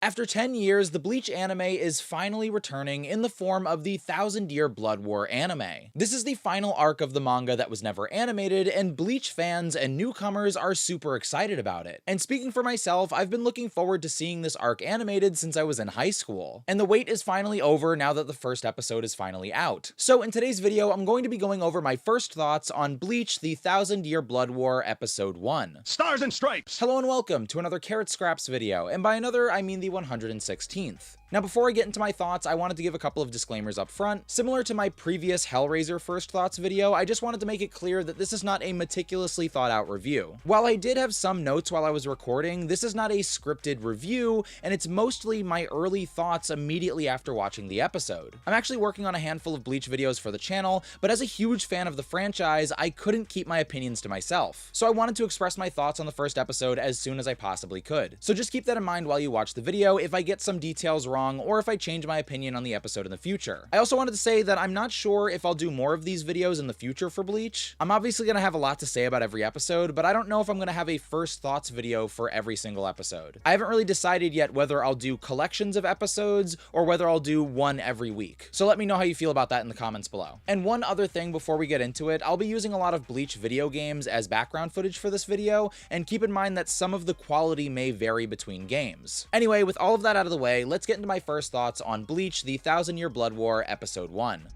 After 10 years, the Bleach anime is finally returning in the form of the Thousand Year Blood War anime. This is the final arc of the manga that was never animated, and Bleach fans and newcomers are super excited about it. And speaking for myself, I've been looking forward to seeing this arc animated since I was in high school. And the wait is finally over now that the first episode is finally out. So in today's video, I'm going to be going over my first thoughts on Bleach, the Thousand Year Blood War Episode 1. Stars and Stripes! Hello and welcome to another Carrot Scraps video, and by another, I mean the 116th. Now before I get into my thoughts, I wanted to give a couple of disclaimers up front. Similar to my previous Hellraiser First Thoughts video, I just wanted to make it clear that this is not a meticulously thought out review. While I did have some notes while I was recording, this is not a scripted review, and it's mostly my early thoughts immediately after watching the episode. I'm actually working on a handful of Bleach videos for the channel, but as a huge fan of the franchise, I couldn't keep my opinions to myself. So I wanted to express my thoughts on the first episode as soon as I possibly could. So just keep that in mind while you watch the video if I get some details wrong or if I change my opinion on the episode in the future. I also wanted to say that I'm not sure if I'll do more of these videos in the future for Bleach. I'm obviously going to have a lot to say about every episode, but I don't know if I'm going to have a first thoughts video for every single episode. I haven't really decided yet whether I'll do collections of episodes or whether I'll do one every week. So let me know how you feel about that in the comments below. And one other thing before we get into it, I'll be using a lot of Bleach video games as background footage for this video, and keep in mind that some of the quality may vary between games. Anyway, with all of that out of the way, let's get into my first thoughts on Bleach, the Thousand Year Blood War, Episode 1.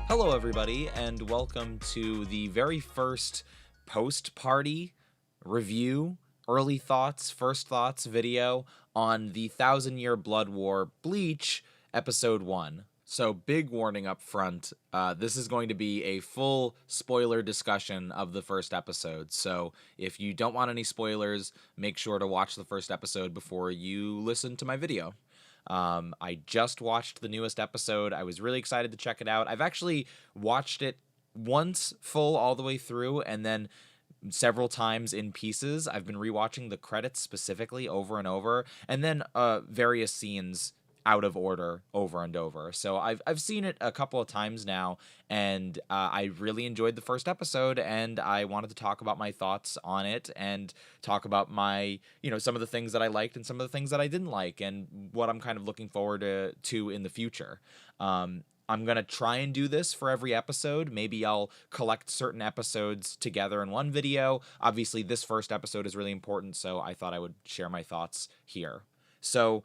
Hello everybody, and welcome to the very first post-party review, early thoughts, first thoughts video on the Thousand Year Blood War Bleach, Episode 1. So big warning up front, this is going to be a full spoiler discussion of the first episode, so if you don't want any spoilers, make sure to watch the first episode before you listen to my video. I just watched the newest episode. I was really excited to check it out. I've actually watched it once full all the way through, and then several times in pieces. I've been rewatching the credits specifically over and over, and then various scenes out of order over and over. So I've seen it a couple of times now, and I really enjoyed the first episode, and I wanted to talk about my thoughts on it and talk about my, some of the things that I liked and some of the things that I didn't like and what I'm kind of looking forward to in the future. I'm going to try and do this for every episode. Maybe I'll collect certain episodes together in one video. Obviously, this first episode is really important, so I thought I would share my thoughts here. So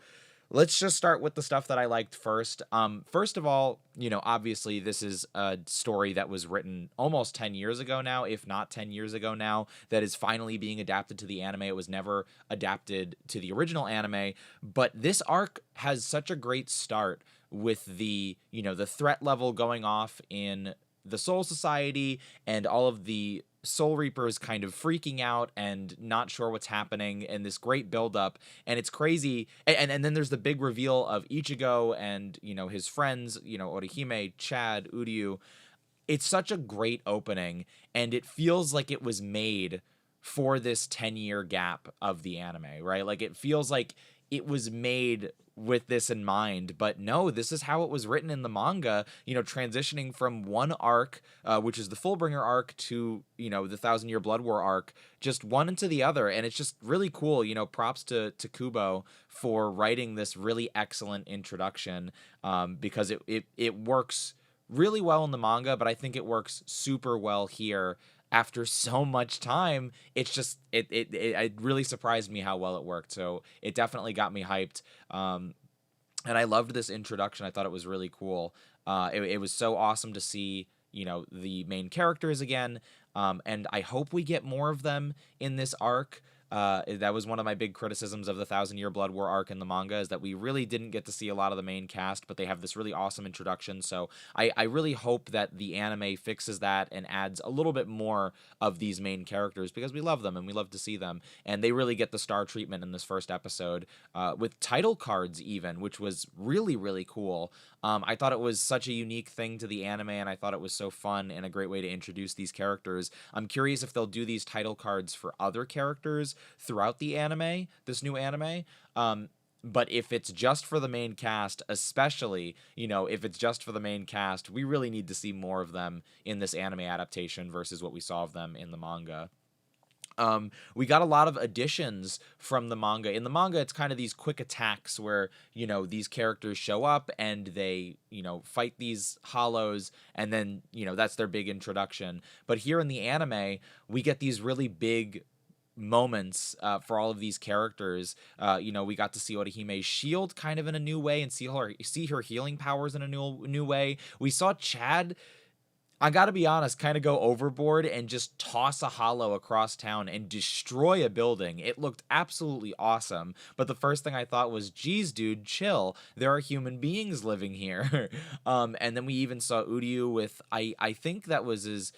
let's just start with the stuff that I liked first. First of all, obviously this is a story that was written almost 10 years ago now, if not 10 years ago now, that is finally being adapted to the anime. It was never adapted to the original anime, but this arc has such a great start with the threat level going off in the Soul Society and all of the Soul Reapers kind of freaking out and not sure what's happening, and this great buildup, and it's crazy. And then there's the big reveal of Ichigo and his friends, Orihime, Chad, Uryu. It's such a great opening, and it feels like it was made for this 10-year gap of the anime, right? Like it feels like it was made with this in mind, but no, this is how it was written in the manga, transitioning from one arc, which is the Fullbringer arc, to, the Thousand Year Blood War arc, just one into the other, and it's just really cool. Props to Kubo for writing this really excellent introduction, because it works really well in the manga, but I think it works super well here. After so much time, it's just it really surprised me how well it worked. So it definitely got me hyped. And I loved this introduction. I thought it was really cool. It was so awesome to see, the main characters again. And I hope we get more of them in this arc. That was one of my big criticisms of the Thousand Year Blood War arc in the manga, is that we really didn't get to see a lot of the main cast, but they have this really awesome introduction. So I really hope that the anime fixes that and adds a little bit more of these main characters, because we love them and we love to see them. And they really get the star treatment in this first episode, with title cards even, which was really, really cool. I thought it was such a unique thing to the anime, and I thought it was so fun and a great way to introduce these characters. I'm curious if they'll do these title cards for other characters throughout the anime, this new anime. But if it's just for the main cast, especially, if it's just for the main cast, we really need to see more of them in this anime adaptation versus what we saw of them in the manga. We got a lot of additions from the manga. In the manga, it's kind of these quick attacks where, these characters show up and they, fight these hollows, and then, that's their big introduction. But here in the anime, we get these really big moments for all of these characters. We got to see Odahime's shield kind of in a new way, and see her healing powers in a new way. We saw Chad, I gotta be honest, kind of go overboard and just toss a hollow across town and destroy a building. It looked absolutely awesome. But the first thing I thought was, geez, dude, chill. There are human beings living here. And then we even saw Uryu with, I think that was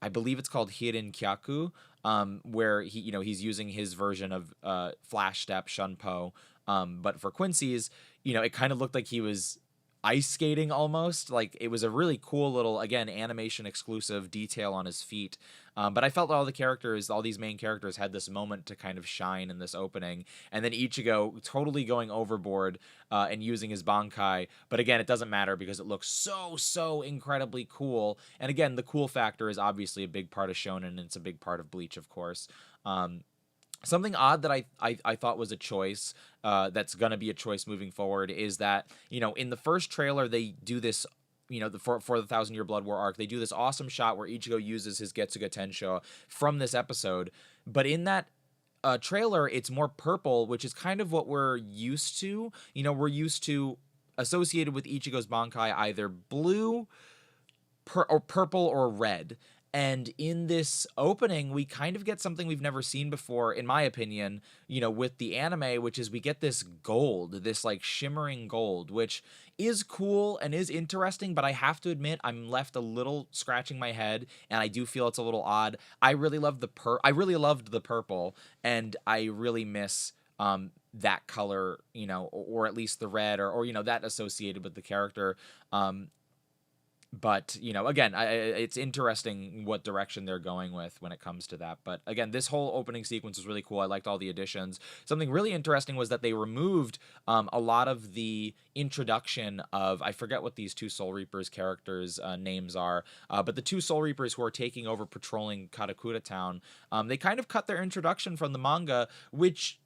I believe it's called Hirin Kyaku, where he's using his version of Flash Step Shunpo. But for Quincy's, it kind of looked like he was ice skating almost. Like, it was a really cool little, again, animation exclusive detail on his feet. But I felt all these main characters had this moment to kind of shine in this opening. And then Ichigo totally going overboard and using his Bankai. But again, it doesn't matter because it looks so incredibly cool. And again, the cool factor is obviously a big part of Shonen, and it's a big part of Bleach, of course. Something odd that I thought was a choice, that's going to be a choice moving forward, is that, in the first trailer, they do this, for the 1,000-Year Blood War arc, they do this awesome shot where Ichigo uses his Getsuga Tensho from this episode. But in that trailer, it's more purple, which is kind of what we're used to. We're used to associated with Ichigo's Bankai either blue, or purple, or red. And in this opening, we kind of get something we've never seen before, in my opinion, with the anime, which is we get this gold, this like shimmering gold, which is cool and is interesting, but I have to admit I'm left a little scratching my head, and I do feel it's a little odd. I really loved the purple, and I really miss that color, or at least the red, or that associated with the character. But, again, it's interesting what direction they're going with when it comes to that. But, again, this whole opening sequence was really cool. I liked all the additions. Something really interesting was that they removed a lot of the introduction of, I forget what these two Soul Reapers characters' names are, but the two Soul Reapers who are taking over patrolling Karakura Town, they kind of cut their introduction from the manga, which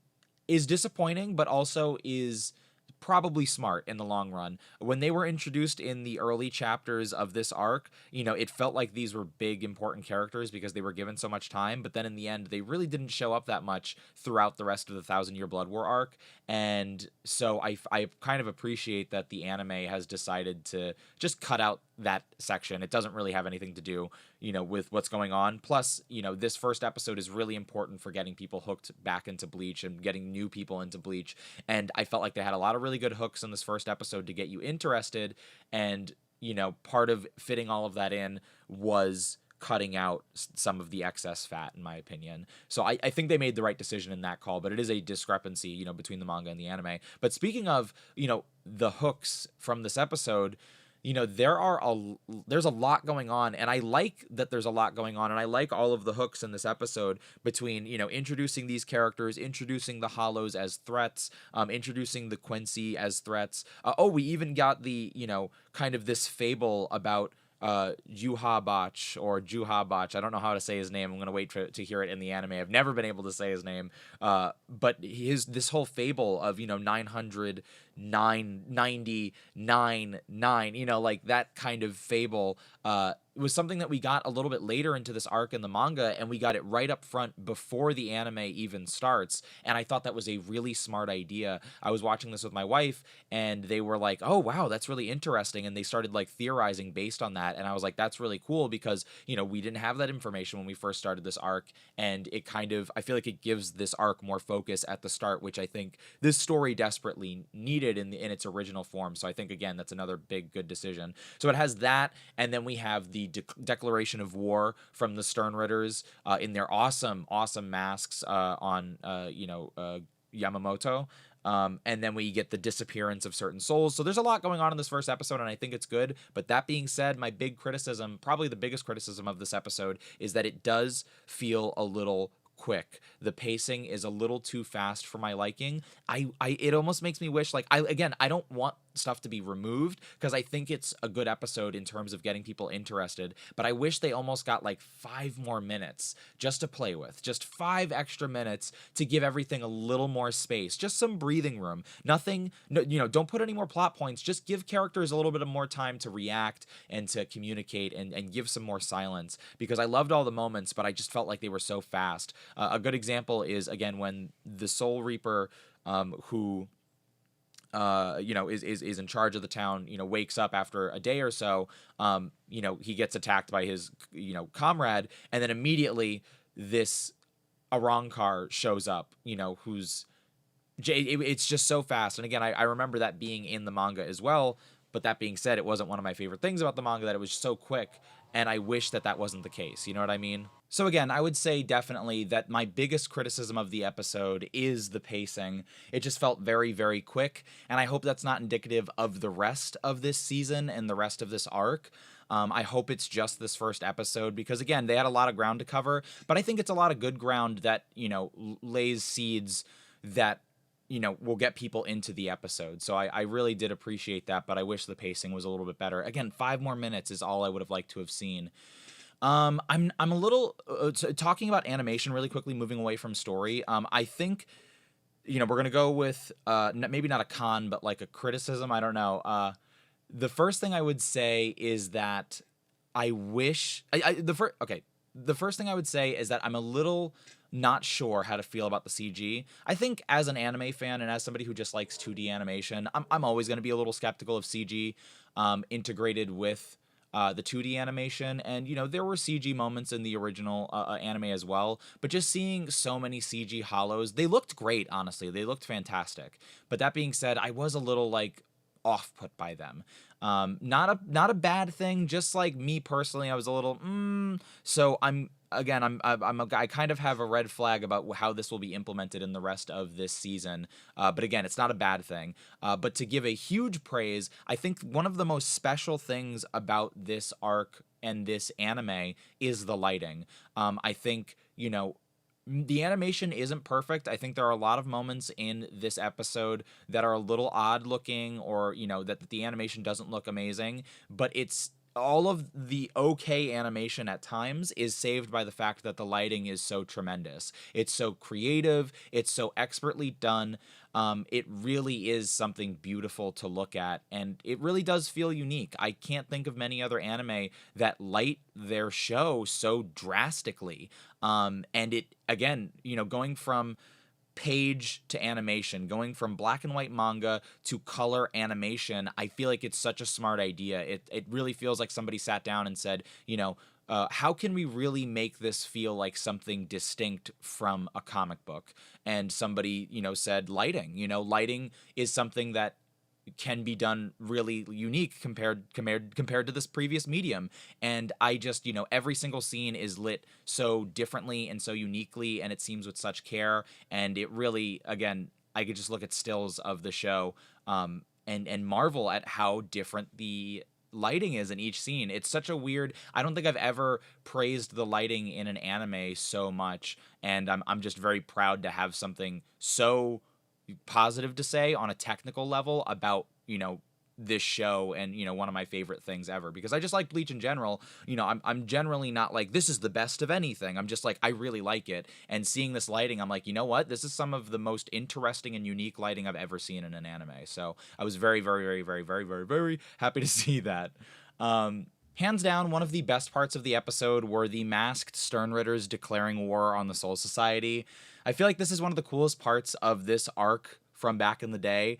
is disappointing, but also is probably smart in the long run. When they were introduced in the early chapters of this arc, it felt like these were big important characters because they were given so much time, but then in the end they really didn't show up that much throughout the rest of the 1,000-Year Blood War arc. And so I kind of appreciate that the anime has decided to just cut out that section. It doesn't really have anything to do, with what's going on. Plus, this first episode is really important for getting people hooked back into Bleach and getting new people into Bleach. And I felt like they had a lot of really good hooks in this first episode to get you interested. And, part of fitting all of that in was cutting out some of the excess fat, in my opinion. So I think they made the right decision in that call, but it is a discrepancy, between the manga and the anime. But speaking of, the hooks from this episode, there's a lot going on, and I like that there's a lot going on, and I like all of the hooks in this episode between, introducing these characters, introducing the hollows as threats, introducing the Quincy as threats. We even got the, kind of this fable about Juhabach or Juhabach. I don't know how to say his name. I'm going to wait to hear it in the anime. I've never been able to say his name. But this whole fable of, 900, 999, 9, like that kind of fable, was something that we got a little bit later into this arc in the manga, and we got it right up front before the anime even starts. And I thought that was a really smart idea. I was watching this with my wife, and they were like, oh, wow, that's really interesting. And they started like theorizing based on that. And I was like, that's really cool because, we didn't have that information when we first started this arc. And it kind of, I feel like it gives this arc more focus at the start, which I think this story desperately needed in its original form. So I think, again, that's another big, good decision. So it has that. And then we have the declaration of war from the Sternritters in their awesome masks on Yamamoto. And then we get the disappearance of certain souls. So there's a lot going on in this first episode, and I think it's good. But that being said, my big criticism, probably the biggest criticism of this episode, is that it does feel a little quick. The pacing is a little too fast for my liking. It almost makes me wish, like, I don't want stuff to be removed, because I think it's a good episode in terms of getting people interested, but I wish they almost got like 5 more minutes just to play with, just 5 extra minutes to give everything a little more space, just some breathing room. Nothing, no, don't put any more plot points, just give characters a little bit of more time to react and to communicate, and give some more silence, because I loved all the moments, but I just felt like they were so fast. A good example is, again, when the Soul Reaper, who is in charge of the town, wakes up after a day or so, he gets attacked by his, comrade, and then immediately this Arrancar shows up, who's, it's just so fast. And again, I remember that being in the manga as well, but that being said, it wasn't one of my favorite things about the manga, that it was so quick, and I wish that that wasn't the case, you know what I mean? So again, I would say definitely that my biggest criticism of the episode is the pacing. It just felt very, very quick, and I hope that's not indicative of the rest of this season and the rest of this arc. I hope it's just this first episode, because again, they had a lot of ground to cover, but I think it's a lot of good ground that, lays seeds that, will get people into the episode. So I really did appreciate that, but I wish the pacing was a little bit better. Again, 5 more minutes is all I would have liked to have seen. I'm a little talking about animation really quickly, moving away from story. I think, we're gonna go with maybe not a con, but like a criticism. I don't know. The first thing I would say is that I wish the first thing I would say is that I'm a little not sure how to feel about the CG. I think as an anime fan and as somebody who just likes 2D animation, I'm always going to be a little skeptical of CG integrated with the 2D animation. And, there were CG moments in the original anime as well. But just seeing so many CG hollows, they looked great, honestly. They looked fantastic. But that being said, I was a little, off put by them. Not a bad thing, just like me personally, I was a little so I kind of have a red flag about how this will be implemented in the rest of this season. But again, it's not a bad thing. But to give a huge praise, I think one of the most special things about this arc and this anime is the lighting. I think, the animation isn't perfect. I think there are a lot of moments in this episode that are a little odd looking, or, that the animation doesn't look amazing, but it's all of the okay animation at times is saved by the fact that the lighting is so tremendous. It's so creative. It's so expertly done. It really is something beautiful to look at, and it really does feel unique. I can't think of many other anime that light their show so drastically. And it, again, going from page to animation, going from black and white manga to color animation, I feel like it's such a smart idea. It really feels like somebody sat down and said, how can we really make this feel like something distinct from a comic book? And somebody, said lighting. Lighting is something that can be done really unique compared to this previous medium. And I just, every single scene is lit so differently and so uniquely, and it seems with such care. And it really, again, I could just look at stills of the show and marvel at how different the lighting is in each scene. It's such a weird, I don't think I've ever praised the lighting in an anime so much, and I'm just very proud to have something so positive to say on a technical level about, this show and, one of my favorite things ever, because I just like Bleach in general. I'm generally not like, this is the best of anything. I'm just like, I really like it. And seeing this lighting, I'm like, you know what? This is some of the most interesting and unique lighting I've ever seen in an anime. So I was very, very, very, very, very, very, very happy to see that. Hands down, one of the best parts of the episode were the masked Sternritters declaring war on the Soul Society. I feel like this is one of the coolest parts of this arc from back in the day.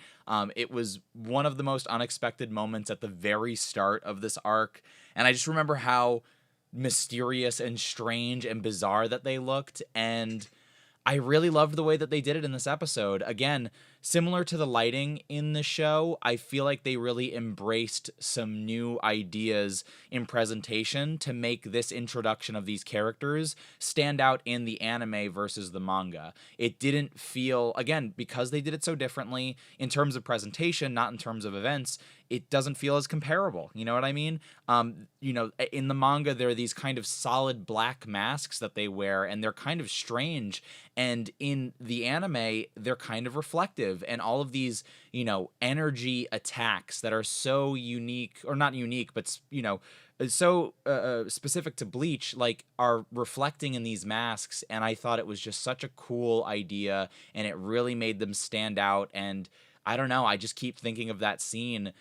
It was one of the most unexpected moments at the very start of this arc, and I just remember how mysterious and strange and bizarre that they looked, and I really loved the way that they did it in this episode. Again, similar to the lighting in the show, I feel like they really embraced some new ideas in presentation to make this introduction of these characters stand out in the anime versus the manga. It didn't feel, again, because they did it so differently in terms of presentation, not in terms of events, it doesn't feel as comparable. You know what I mean? In the manga, there are these kind of solid black masks that they wear, and they're kind of strange. And in the anime, they're kind of reflective. effective, and all of these, energy attacks that are so unique, or not unique, but, so specific to Bleach, like, are reflecting in these masks. And I thought it was just such a cool idea, and it really made them stand out. And I don't know, I just keep thinking of that scene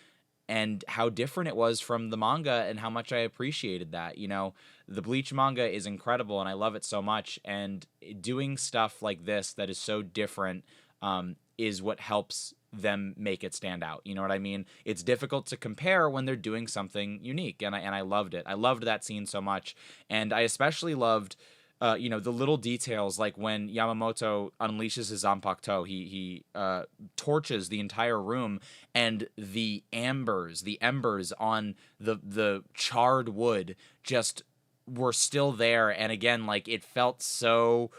and how different it was from the manga, and how much I appreciated that. The Bleach manga is incredible and I love it so much, and doing stuff like this that is so different is what helps them make it stand out. You know what I mean? It's difficult to compare when they're doing something unique, and I loved it. I loved that scene so much, and I especially loved the little details, like when Yamamoto unleashes his Zanpakuto, he torches the entire room, and the embers on the charred wood just were still there. And again, like, it felt so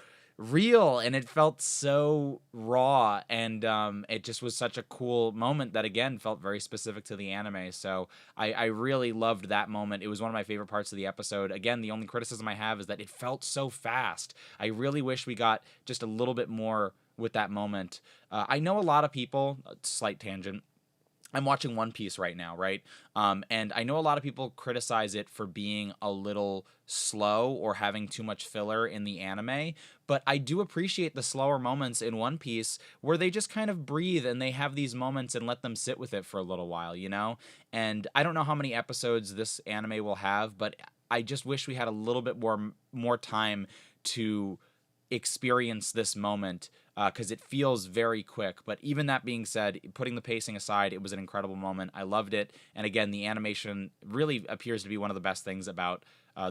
real and it felt so raw, and it just was such a cool moment that again felt very specific to the anime. So I really loved that moment. It was one of my favorite parts of the episode. Again, the only criticism I have is that it felt so fast. I really wish we got just a little bit more with that moment. I know a lot of people, slight tangent, I'm watching One Piece right now, right? And I know a lot of people criticize it for being a little slow or having too much filler in the anime, but I do appreciate the slower moments in One Piece where they just kind of breathe and they have these moments and let them sit with it for a little while, And I don't know how many episodes this anime will have, but I just wish we had a little bit more time to experience this moment, because it feels very quick. But even that being said, putting the pacing aside, it was an incredible moment. I loved it. And again, the animation really appears to be one of the best things about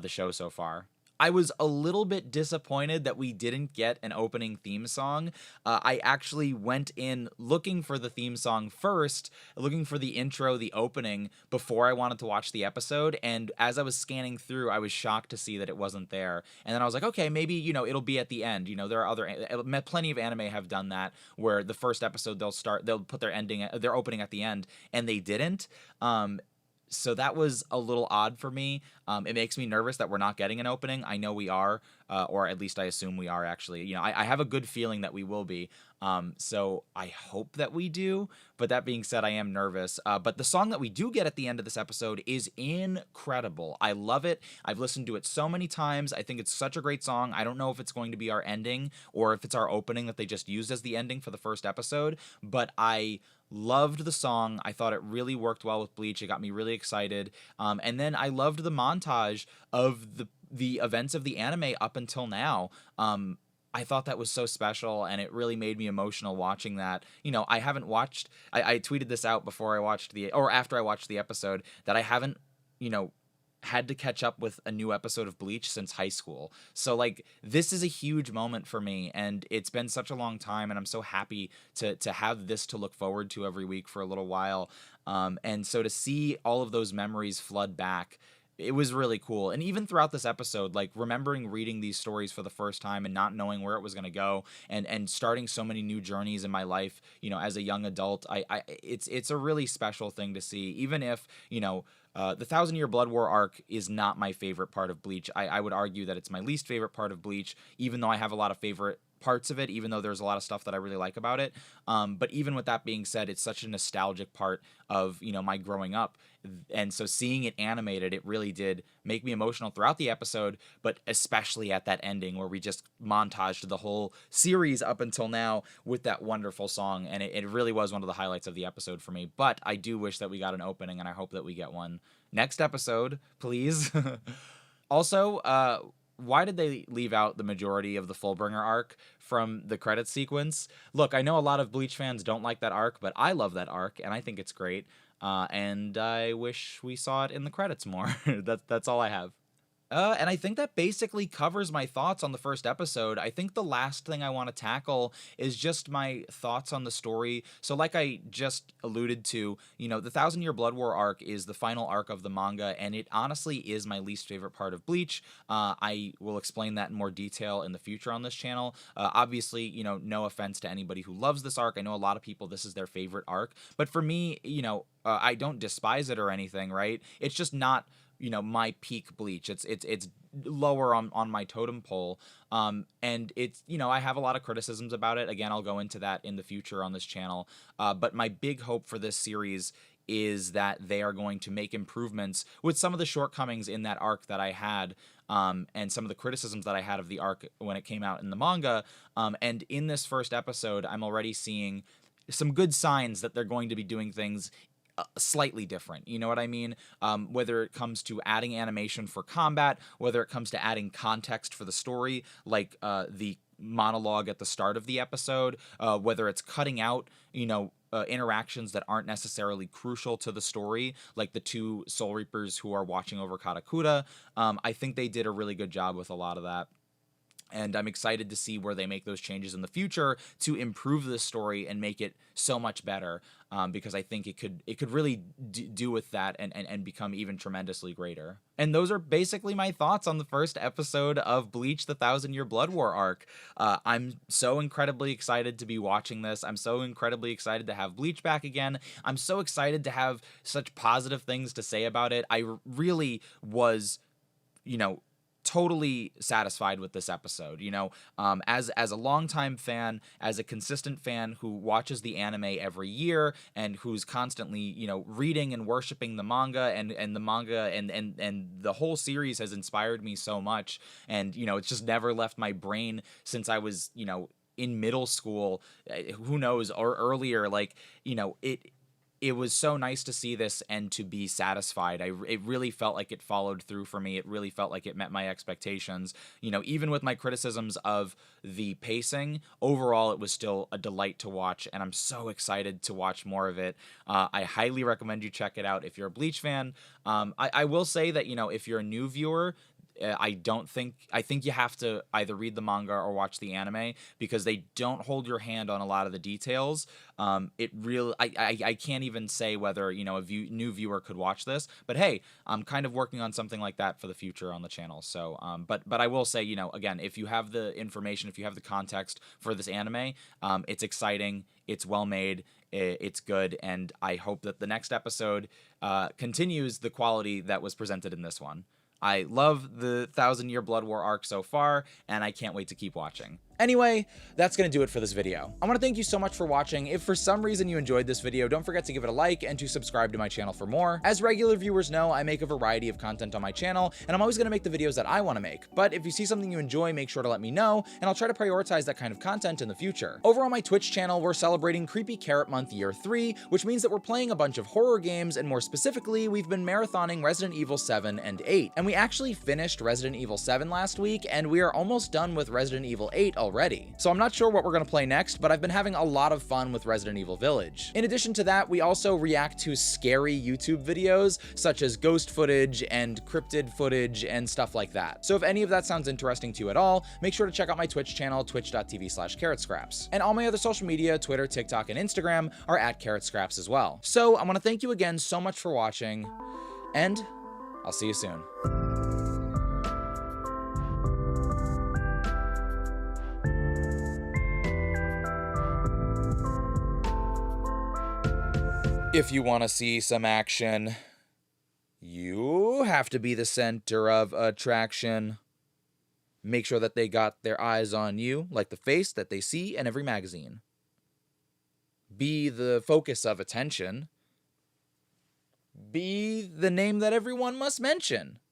the show so far. I was a little bit disappointed that we didn't get an opening theme song. I actually went in looking for the theme song first, looking for the intro, the opening, before I wanted to watch the episode. And as I was scanning through, I was shocked to see that it wasn't there. And then I was like, okay, maybe, it'll be at the end. There are plenty of anime have done that, where the first episode they'll put their opening at the end, and they didn't. So that was a little odd for me. It makes me nervous that we're not getting an opening. I know we are, or at least I assume we are, actually. I have a good feeling that we will be. So I hope that we do. But that being said, I am nervous. But the song that we do get at the end of this episode is incredible. I love it. I've listened to it so many times. I think it's such a great song. I don't know if it's going to be our ending or if it's our opening that they just used as the ending for the first episode. But I loved the song. I thought it really worked well with Bleach. It got me really excited. And then I loved the montage of the events of the anime up until now. I thought that was so special, and it really made me emotional watching that. I haven't watched, I tweeted this out after I watched the episode, that I haven't, had to catch up with a new episode of Bleach since high school. So like, this is a huge moment for me, and it's been such a long time, and I'm so happy to have this to look forward to every week for a little while. And so to see all of those memories flood back, it was really cool. And even throughout this episode, like, remembering reading these stories for the first time and not knowing where it was going to go, and starting so many new journeys in my life, as a young adult, it's a really special thing to see. Even if, the 1,000-Year Blood War arc is not my favorite part of Bleach. I would argue that it's my least favorite part of Bleach, even though I have a lot of favorite parts of it, even though there's a lot of stuff that I really like about it. But even with that being said, it's such a nostalgic part of, my growing up. And so seeing it animated, it really did make me emotional throughout the episode, but especially at that ending where we just montaged the whole series up until now with that wonderful song. And it really was one of the highlights of the episode for me. But I do wish that we got an opening, and I hope that we get one next episode, please. Also, why did they leave out the majority of the Fullbringer arc from the credits sequence? Look, I know a lot of Bleach fans don't like that arc, but I love that arc, and I think it's great. And I wish we saw it in the credits more. That's all I have. And I think that basically covers my thoughts on the first episode. I think the last thing I want to tackle is just my thoughts on the story. So like I just alluded to, the 1,000-Year Blood War arc is the final arc of the manga, and it honestly is my least favorite part of Bleach. I will explain that in more detail in the future on this channel. Obviously, no offense to anybody who loves this arc. I know a lot of people, this is their favorite arc. But for me, I don't despise it or anything, right? It's just not my peak Bleach. It's lower on my totem pole. And it's, I have a lot of criticisms about it. Again, I'll go into that in the future on this channel. But my big hope for this series is that they are going to make improvements with some of the shortcomings in that arc that I had, and some of the criticisms that I had of the arc when it came out in the manga. And in this first episode, I'm already seeing some good signs that they're going to be doing things slightly different. You know what I mean? Whether it comes to adding animation for combat, whether it comes to adding context for the story, like the monologue at the start of the episode, whether it's cutting out, interactions that aren't necessarily crucial to the story, like the two Soul Reapers who are watching over Katakura. I think they did a really good job with a lot of that. And I'm excited to see where they make those changes in the future to improve this story and make it so much better, because I think it could really do with that and become even tremendously greater. And those are basically my thoughts on the first episode of Bleach, the 1,000-Year Blood War arc. I'm so incredibly excited to be watching this. I'm so incredibly excited to have Bleach back again. I'm so excited to have such positive things to say about it. I really was, totally satisfied with this episode. As a longtime fan, as a consistent fan who watches the anime every year and who's constantly reading and worshiping the manga, and the manga and the whole series has inspired me so much, and it's just never left my brain since I was in middle school, who knows, or earlier. It was so nice to see this and to be satisfied. It really felt like it followed through for me. It really felt like it met my expectations. Even with my criticisms of the pacing, overall it was still a delight to watch, and I'm so excited to watch more of it. I highly recommend you check it out if you're a Bleach fan. I will say that, if you're a new viewer, I think you have to either read the manga or watch the anime, because they don't hold your hand on a lot of the details. I can't even say whether a new viewer could watch this, but hey, I'm kind of working on something like that for the future on the channel. So but I will say, again, if you have the information, if you have the context for this anime, it's exciting, it's well made, it's good, and I hope that the next episode continues the quality that was presented in this one. I love the 1,000-Year Blood War arc so far, and I can't wait to keep watching. Anyway, that's going to do it for this video. I want to thank you so much for watching. If for some reason you enjoyed this video, don't forget to give it a like and to subscribe to my channel for more. As regular viewers know, I make a variety of content on my channel, and I'm always going to make the videos that I want to make. But if you see something you enjoy, make sure to let me know, and I'll try to prioritize that kind of content in the future. Over on my Twitch channel, we're celebrating Creepy Carrot Month Year 3, which means that we're playing a bunch of horror games, and more specifically, we've been marathoning Resident Evil 7 and 8. And we actually finished Resident Evil 7 last week, and we are almost done with Resident Evil 8 already. So I'm not sure what we're going to play next, but I've been having a lot of fun with Resident Evil Village. In addition to that, we also react to scary YouTube videos, such as ghost footage and cryptid footage and stuff like that. So if any of that sounds interesting to you at all, make sure to check out my Twitch channel, twitch.tv/carrotscraps. And all my other social media, Twitter, TikTok, and Instagram are at carrotscraps as well. So I want to thank you again so much for watching, and I'll see you soon. If you want to see some action, you have to be the center of attraction. Make sure that they got their eyes on you, like the face that they see in every magazine. Be the focus of attention. Be the name that everyone must mention.